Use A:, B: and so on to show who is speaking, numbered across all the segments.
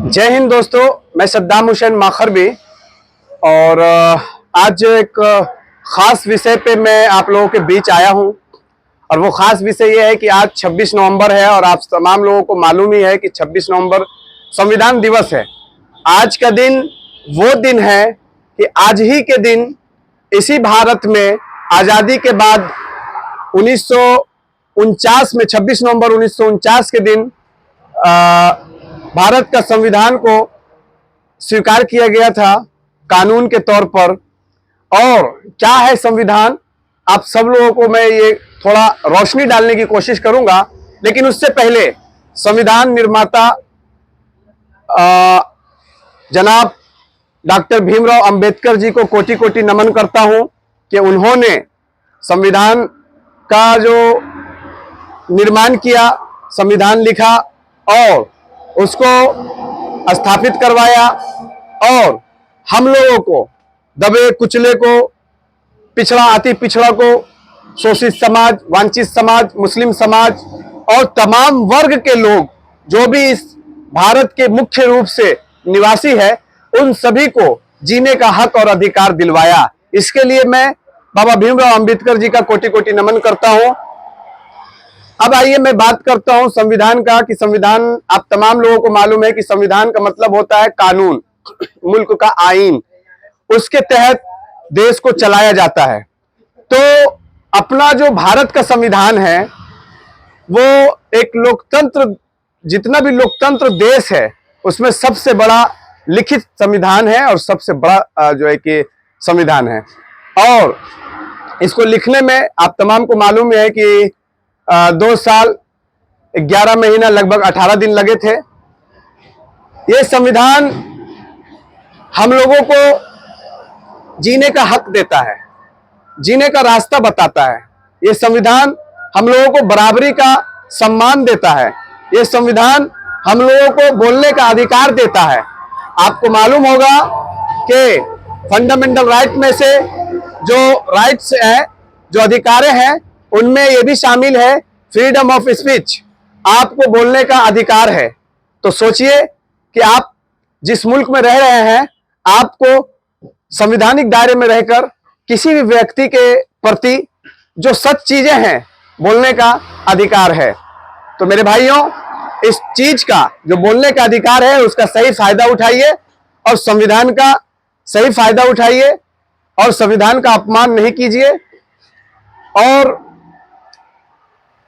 A: जय हिंद दोस्तों, मैं सद्दाम हुसैन माखरबी और आज एक ख़ास विषय पे मैं आप लोगों के बीच आया हूं। और वो ख़ास विषय ये है कि आज 26 नवंबर है और आप तमाम लोगों को मालूम ही है कि 26 नवंबर संविधान दिवस है। आज का दिन वो दिन है कि आज ही के दिन इसी भारत में आज़ादी के बाद 1949 में 26 नवंबर 1949 के दिन भारत का संविधान को स्वीकार किया गया था कानून के तौर पर। और क्या है संविधान, आप सब लोगों को मैं ये थोड़ा रोशनी डालने की कोशिश करूंगा। लेकिन उससे पहले संविधान निर्माता जनाब डॉक्टर भीमराव अंबेडकर जी को कोटि कोटि नमन करता हूं कि उन्होंने संविधान का जो निर्माण किया, संविधान लिखा और उसको स्थापित करवाया और हम लोगों को, दबे कुचले को, पिछड़ा अति पिछड़ा को, शोषित समाज, वंचित समाज, मुस्लिम समाज और तमाम वर्ग के लोग जो भी इस भारत के मुख्य रूप से निवासी है, उन सभी को जीने का हक और अधिकार दिलवाया। इसके लिए मैं बाबा भीमराव अंबेडकर जी का कोटि कोटि नमन करता हूं। अब आइए मैं बात करता हूं संविधान का कि संविधान, आप तमाम लोगों को मालूम है कि संविधान का मतलब होता है कानून, मुल्क का आईन। उसके तहत देश को चलाया जाता है। तो अपना जो भारत का संविधान है वो एक लोकतंत्र, जितना भी लोकतंत्र देश है उसमें सबसे बड़ा लिखित संविधान है और सबसे बड़ा जो है कि संविधान है। और इसको लिखने में आप तमाम को मालूम है कि 2 साल 11 महीना लगभग 18 दिन लगे थे। ये संविधान हम लोगों को जीने का हक देता है, जीने का रास्ता बताता है। ये संविधान हम लोगों को बराबरी का सम्मान देता है। ये संविधान हम लोगों को बोलने का अधिकार देता है। आपको मालूम होगा कि फंडामेंटल राइट में से जो राइट्स हैं, जो अधिकार हैं, उनमें ये भी शामिल है फ्रीडम ऑफ स्पीच, आपको बोलने का अधिकार है। तो सोचिए कि आप जिस मुल्क में रह रहे हैं, आपको संवैधानिक दायरे में रहकर किसी भी व्यक्ति के प्रति जो सच चीजें हैं बोलने का अधिकार है। तो मेरे भाइयों, इस चीज का जो बोलने का अधिकार है उसका सही फायदा उठाइए और संविधान का सही फायदा उठाइए और संविधान का अपमान नहीं कीजिए। और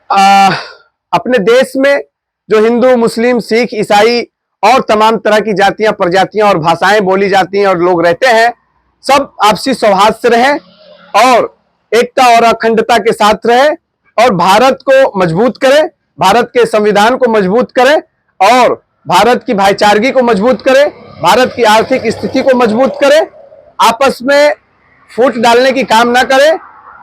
A: अपने देश में जो हिंदू, मुस्लिम, सिख, ईसाई और तमाम तरह की जातियां, प्रजातियां और भाषाएं बोली जाती हैं और लोग रहते हैं, सब आपसी सौहार्द से रहें और एकता और अखंडता के साथ रहें और भारत को मजबूत करें, भारत के संविधान को मजबूत करें और भारत की भाईचारगी को मजबूत करें, भारत की आर्थिक स्थिति को मजबूत करें। आपस में फूट डालने की काम ना करें,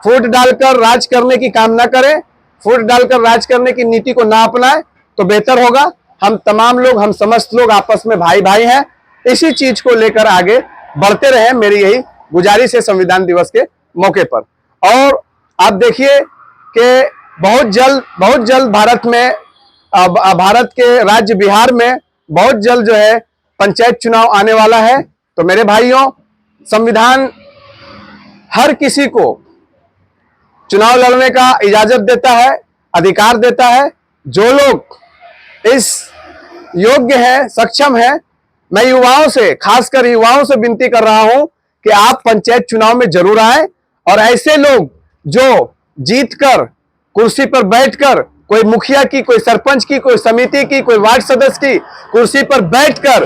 A: फूट डालकर राज करने की काम ना करें, फूट डालकर राज करने की नीति को ना अपनाएं तो बेहतर होगा। हम तमाम लोग, हम समस्त लोग आपस में भाई भाई हैं। इसी चीज को लेकर आगे बढ़ते रहें, मेरी यही गुजारिश है संविधान दिवस के मौके पर। और आप देखिए कि बहुत जल्द भारत में, भारत के राज्य बिहार में बहुत जल्द जो है पंचायत चुनाव आने वाला है। तो मेरे भाइयों, संविधान हर किसी को चुनाव लड़ने का इजाजत देता है, अधिकार देता है। जो लोग इस योग्य है, सक्षम है, मैं युवाओं से, खासकर युवाओं से विनती कर रहा हूं कि आप पंचायत चुनाव में जरूर आए और ऐसे लोग जो जीतकर कुर्सी पर बैठकर, कोई मुखिया की, कोई सरपंच की, कोई समिति की, कोई वार्ड सदस्य की कुर्सी पर बैठकर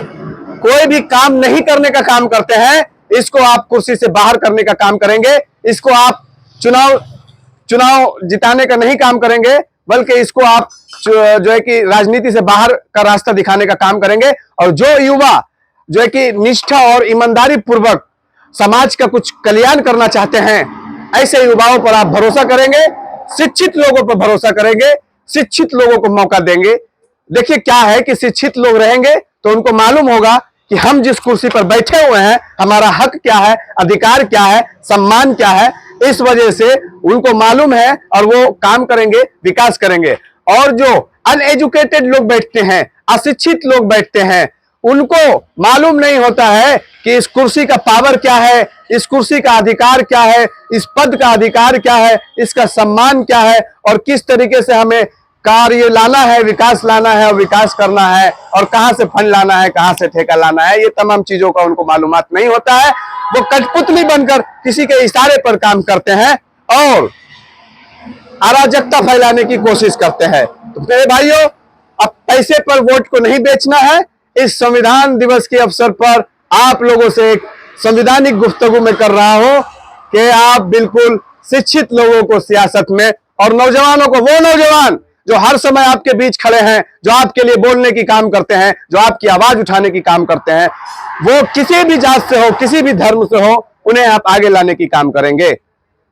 A: कोई भी काम नहीं करने का काम करते हैं, इसको आप कुर्सी से बाहर करने का काम करेंगे। इसको आप चुनाव जिताने का नहीं काम करेंगे, बल्कि इसको आप जो है कि राजनीति से बाहर का रास्ता दिखाने का काम करेंगे। और जो युवा जो है कि निष्ठा और ईमानदारी पूर्वक समाज का कुछ कल्याण करना चाहते हैं, ऐसे युवाओं पर आप भरोसा करेंगे, शिक्षित लोगों पर भरोसा करेंगे, शिक्षित लोगों को मौका देंगे। देखिए क्या है कि शिक्षित लोग रहेंगे तो उनको मालूम होगा कि हम जिस कुर्सी पर बैठे हुए हैं, हमारा हक क्या है, अधिकार क्या है, सम्मान क्या है। इस वजह से उनको मालूम है और वो काम करेंगे, विकास करेंगे। और जो अनएजुकेटेड लोग बैठते हैं, अशिक्षित लोग बैठते हैं, उनको मालूम नहीं होता है कि इस कुर्सी का पावर क्या है, इस कुर्सी का अधिकार क्या है, इस पद का अधिकार क्या है, इसका सम्मान क्या है और किस तरीके से हमें कार्य लाना है, विकास लाना है और विकास करना है और कहां से फंड लाना है, कहां से ठेका लाना है, ये तमाम चीजों का उनको मालूमात नहीं होता है। वो कठपुतली बनकर किसी के इशारे पर काम करते हैं और अराजकता फैलाने की कोशिश करते हैं। तो मेरे भाइयों, अब पैसे पर वोट को नहीं बेचना है। इस संविधान दिवस के अवसर पर आप लोगों से एक संवैधानिक गुफ्तगू में कर रहा हूं कि आप बिल्कुल शिक्षित लोगों को सियासत में और नौजवानों को, वो नौजवान जो हर समय आपके बीच खड़े हैं, जो आपके लिए बोलने की काम करते हैं, जो आपकी आवाज उठाने की काम करते हैं, वो किसी भी जात से हो, किसी भी धर्म से हो, उन्हें आप आगे लाने की काम करेंगे।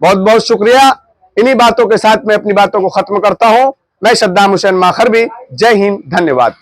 A: बहुत बहुत शुक्रिया। इन्हीं बातों के साथ मैं अपनी बातों को खत्म करता हूं। मैं सद्दाम हुसैन माखरबी। जय हिंद, धन्यवाद।